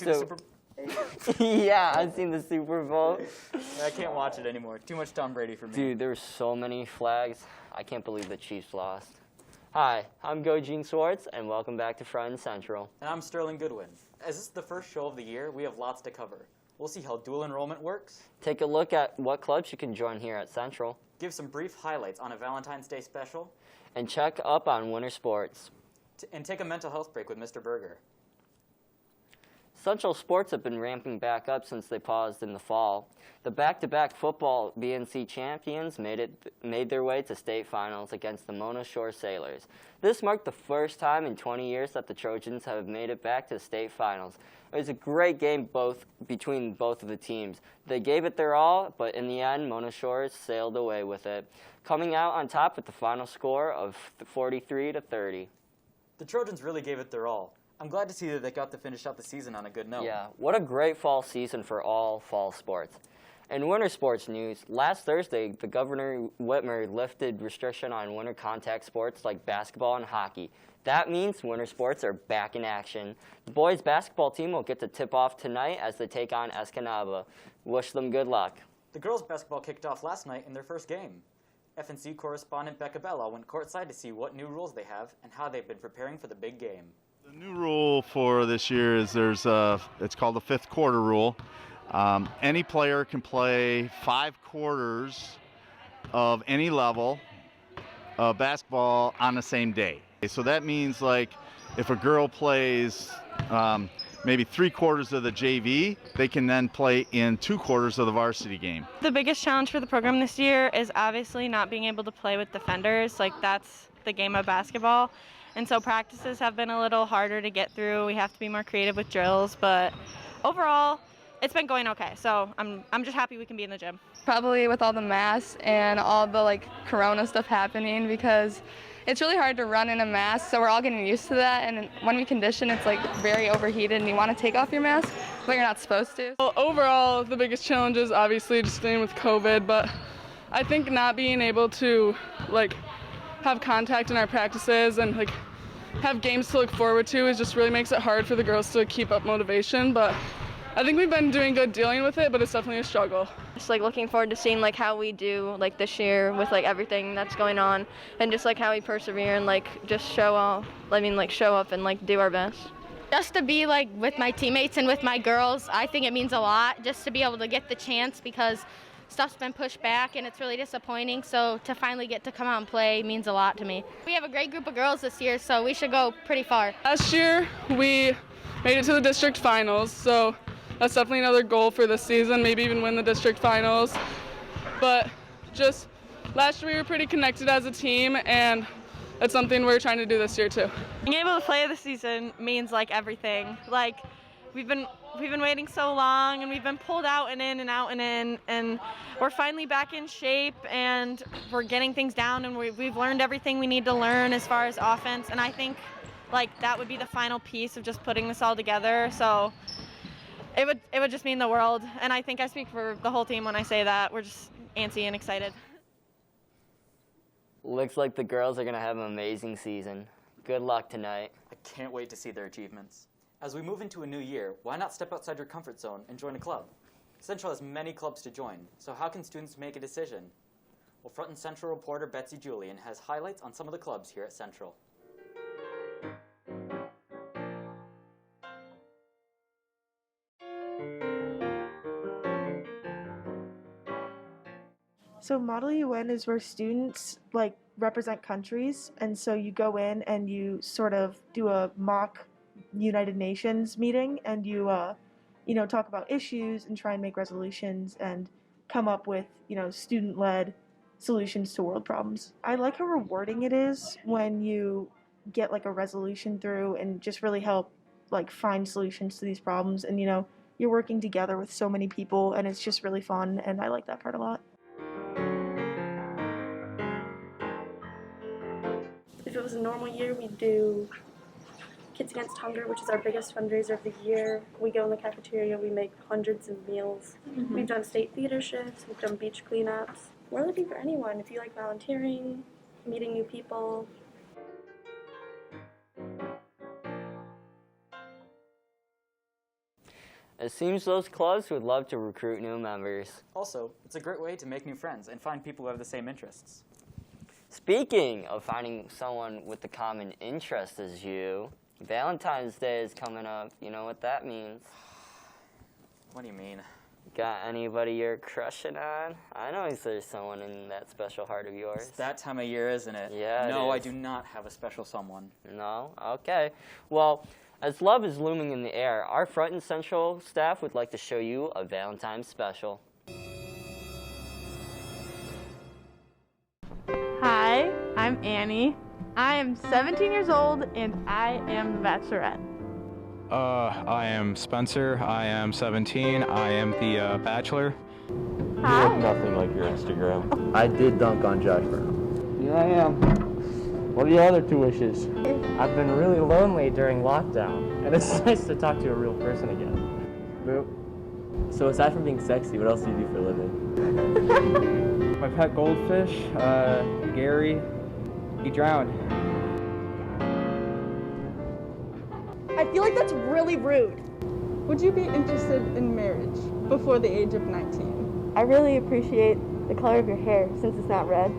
see the Super Bowl? Yeah, I've seen the Super Bowl. I can't watch it anymore. Too much Tom Brady for me. Dude, there were so many flags. I can't believe the Chiefs lost. Hi, I'm Gene Swartz, and welcome back to Front and Central. And I'm Sterling Goodwin. As this is the first show of the year, we have lots to cover. We'll see how dual enrollment works. Take a look at what clubs you can join here at Central. Give some brief highlights on a Valentine's Day special. And check up on winter sports. And take a mental health break with Mr. Berger. Central sports have been ramping back up since they paused in the fall. The back-to-back football BNC champions made their way to state finals against the Mona Shore Sailors. This marked the first time in 20 years that the Trojans have made it back to state finals. It was a great game between both of the teams. They gave it their all, but in the end, Mona Shore sailed away with it, coming out on top with the final score of 43-30. The Trojans really gave it their all. I'm glad to see that they got to finish out the season on a good note. Yeah, what a great fall season for all fall sports. In winter sports news, last Thursday, the Governor Whitmer lifted restriction on winter contact sports like basketball and hockey. That means winter sports are back in action. The boys' basketball team will get to tip off tonight as they take on Escanaba. Wish them good luck. The girls' basketball kicked off last night in their first game. FNC correspondent Becca Bella went courtside to see what new rules they have and how they've been preparing for the big game. The new rule for this year is it's called the fifth quarter rule. Any player can play 5 quarters of any level of basketball on the same day. So that means, like, if a girl plays maybe 3 quarters of the JV, they can then play in 2 quarters of the varsity game. The biggest challenge for the program this year is obviously not being able to play with defenders. Like, that's the game of basketball. And so practices have been a little harder to get through. We have to be more creative with drills, but overall, it's been going okay. So I'm just happy we can be in the gym. Probably with all the masks and all the corona stuff happening, because it's really hard to run in a mask, so we're all getting used to that. And when we condition, it's very overheated and you want to take off your mask, but you're not supposed to. Well, overall, the biggest challenge is obviously just dealing with COVID, but I think not being able to have contact in our practices and have games to look forward to just really makes it hard for the girls to keep up motivation. But I think we've been doing good dealing with it, but it's definitely a struggle. Just looking forward to seeing how we do this year with everything that's going on, and just how we persevere and just show off. Show up and do our best. Just to be with my teammates and with my girls, I think it means a lot just to be able to get the chance, because stuff's been pushed back and it's really disappointing. So to finally get to come out and play means a lot to me. We have a great group of girls this year, so we should go pretty far. Last year, we made it to the district finals, so that's definitely another goal for this season, maybe even win the district finals. But just last year we were pretty connected as a team, and that's something we're trying to do this year too. Being able to play this season means everything. We've been waiting so long, and we've been pulled out and in and out and in, and we're finally back in shape, and we're getting things down, and we've learned everything we need to learn as far as offense. And I think that would be the final piece of just putting this all together. So it would just mean the world, and I think I speak for the whole team when I say that. We're just antsy and excited. Looks like the girls are going to have an amazing season. Good luck tonight. I can't wait to see their achievements. As we move into a new year, why not step outside your comfort zone and join a club? Central has many clubs to join, so how can students make a decision? Well, Front and Central reporter Betsy Julian has highlights on some of the clubs here at Central. So Model UN is where students represent countries, and so you go in and you sort of do a mock United Nations meeting, and you talk about issues and try and make resolutions and come up with student-led solutions to world problems. I like how rewarding it is when you get a resolution through and just really help find solutions to these problems, and you're working together with so many people, and it's just really fun, and I like that part a lot. If it was a normal year, we'd do Kids Against Hunger, which is our biggest fundraiser of the year. We go in the cafeteria, we make hundreds of meals. Mm-hmm. We've done state theater shifts, we've done beach cleanups. We're looking for anyone. If you like volunteering, meeting new people. It seems those clubs would love to recruit new members. Also, it's a great way to make new friends and find people who have the same interests. Speaking of finding someone with the common interest as you, Valentine's Day is coming up. You know what that means. What do you mean? Got anybody you're crushing on? I know there's someone in that special heart of yours. It's that time of year, isn't it? Yeah, No, it I is. do not have a special someone. No? Okay. Well, as love is looming in the air, our Front and Central staff would like to show you a Valentine's special. Hi, I'm Annie. I am 17 years old and I am the Bachelorette. I am Spencer. I am 17. I am the Bachelor. Hi. You look nothing like your Instagram. I did dunk on Josh Brown. Here I am. What are your other two wishes? I've been really lonely during lockdown, and it's nice to talk to a real person again. Boop. So aside from being sexy, what else do you do for a living? My pet goldfish, Gary, he drowned. I feel like that's really rude. Would you be interested in marriage before the age of 19? I really appreciate the color of your hair since it's not red.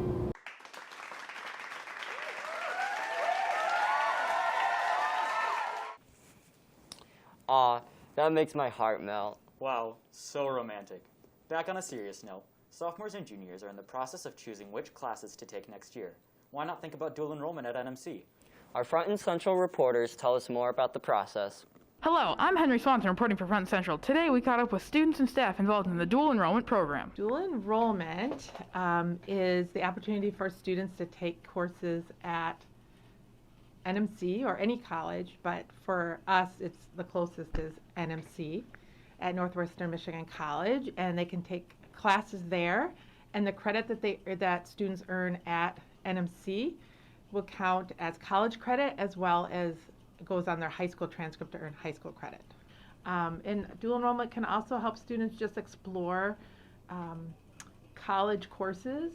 Aw, that makes my heart melt. Wow, so romantic. Back on a serious note, sophomores and juniors are in the process of choosing which classes to take next year. Why not think about dual enrollment at NMC? Our Front and Central reporters tell us more about the process. Hello, I'm Henry Swanson reporting for Front and Central. Today we caught up with students and staff involved in the dual enrollment program. Dual enrollment is the opportunity for students to take courses at NMC or any college, but for us it's the closest is NMC at Northwestern Michigan College, and they can take classes there, and the credit that students earn at NMC will count as college credit as well as goes on their high school transcript to earn high school credit. And dual enrollment can also help students just explore college courses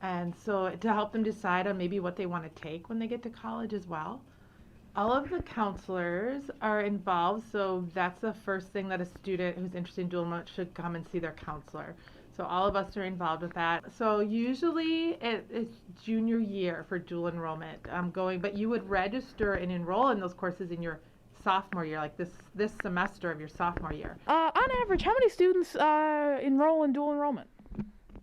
and so to help them decide on maybe what they want to take when they get to college as well. All of the counselors are involved, so that's the first thing that a student who's interested in dual enrollment should come and see their counselor. So all of us are involved with that. So usually it's junior year for dual enrollment but you would register and enroll in those courses in your sophomore year, like this semester of your sophomore year. On average, how many students enroll in dual enrollment?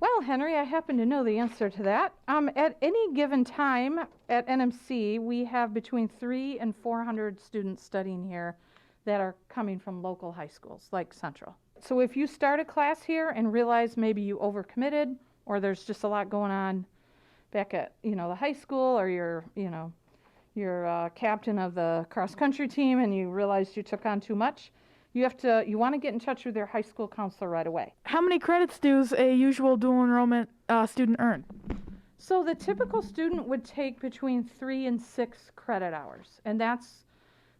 Well, Henry, I happen to know the answer to that. At any given time at NMC, we have between 300 and 400 students studying here that are coming from local high schools like Central. So if you start a class here and realize maybe you overcommitted or there's just a lot going on back at, the high school, or you're captain of the cross-country team and you realized you took on too much, you want to get in touch with their high school counselor right away. How many credits does a usual dual enrollment student earn? So the typical student would take between 3 and 6 credit hours, and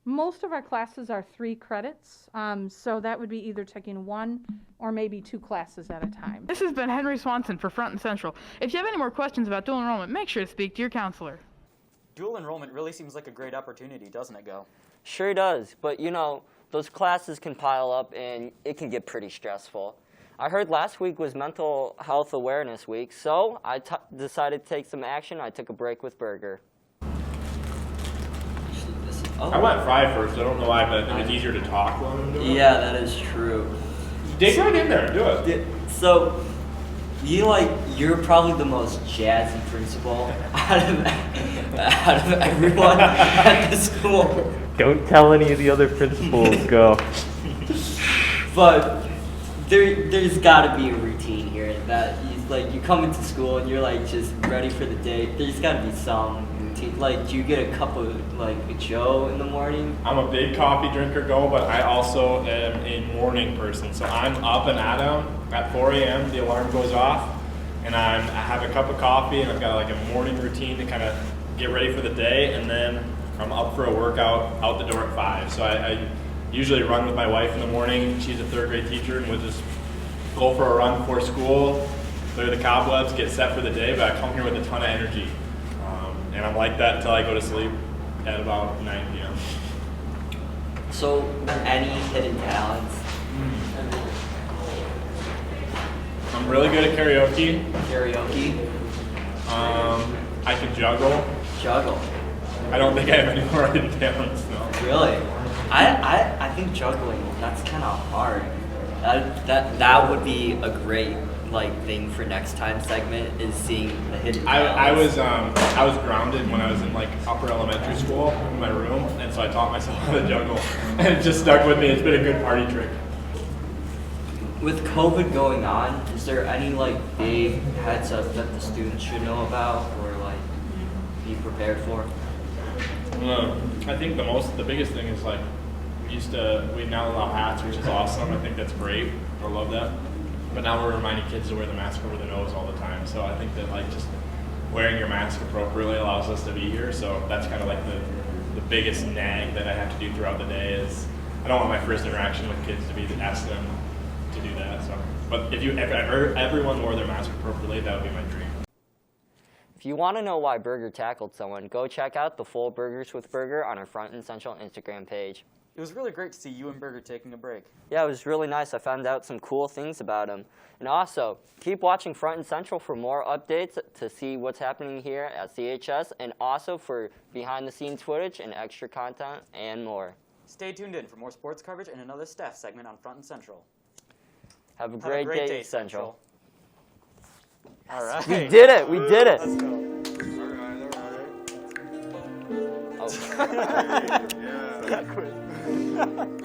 most of our classes are 3 credits, so that would be either taking 1 or maybe 2 classes at a time. This has been Henry Swanson for Front and Central. If you have any more questions about dual enrollment, make sure to speak to your counselor. Dual enrollment really seems like a great opportunity, doesn't it, Go? Sure does, but those classes can pile up and it can get pretty stressful. I heard last week was Mental Health Awareness Week, so I decided to take some action. I took a break with Burger. I went fry first. I don't know why, but I think it's easier to talk while I'm doing it. Yeah, that is true. Dig right in there. Do it. So, you're probably the most jazzy principal out of everyone at the school. Don't tell any of the other principals, Go. But there's got to be a routine here that you come into school and you're just ready for the day. There's got to be some routine. Do you get a cup of a Joe in the morning? I'm a big coffee drinker, Go, but I also am a morning person. So I'm up and at 'em at 4 a.m. The alarm goes off, and I have a cup of coffee, and I've got a morning routine to kind of get ready for the day, and then I'm up for a workout out the door at 5. So I usually run with my wife in the morning. She's a 3rd grade teacher, and we'll just go for a run before school, clear the cobwebs, get set for the day, but I come here with a ton of energy. And I'm like that until I go to sleep at about 9 p.m. So, any hidden talents I'm really good at karaoke. Karaoke. I can juggle. Juggle. I don't think I have any more hidden talents, no. Really? I think juggling, that's kind of hard. That would be a great thing for next time segment, is seeing the hidden talents. I was grounded when I was in upper elementary school in my room, and so I taught myself how to juggle, and it just stuck with me. It's been a good party trick. With COVID going on, is there any big heads up that the students should know about or be prepared for? I think the biggest thing is we now allow hats, which is awesome. I think that's great. I love that. But now we're reminding kids to wear the mask over the nose all the time. So I think that just wearing your mask appropriately allows us to be here. So that's kind of the biggest nag that I have to do throughout the day is I don't want my first interaction with kids to be to ask them to do that. So, but if everyone wore their mask appropriately, that would be my dream. If you want to know why Burger tackled someone, go check out the full Burgers with Burger on our Front and Central Instagram page. It was really great to see you and Burger taking a break. Yeah, it was really nice. I found out some cool things about him. And also, keep watching Front and Central for more updates to see what's happening here at CHS, and also for behind-the-scenes footage and extra content and more. Stay tuned in for more sports coverage and another staff segment on Front and Central. Have a great day, Central. All right. We did it. We did it. Let's go.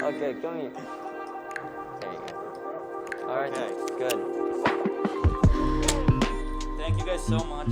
Okay, come here. There you go. All right, good. Thank you guys so much.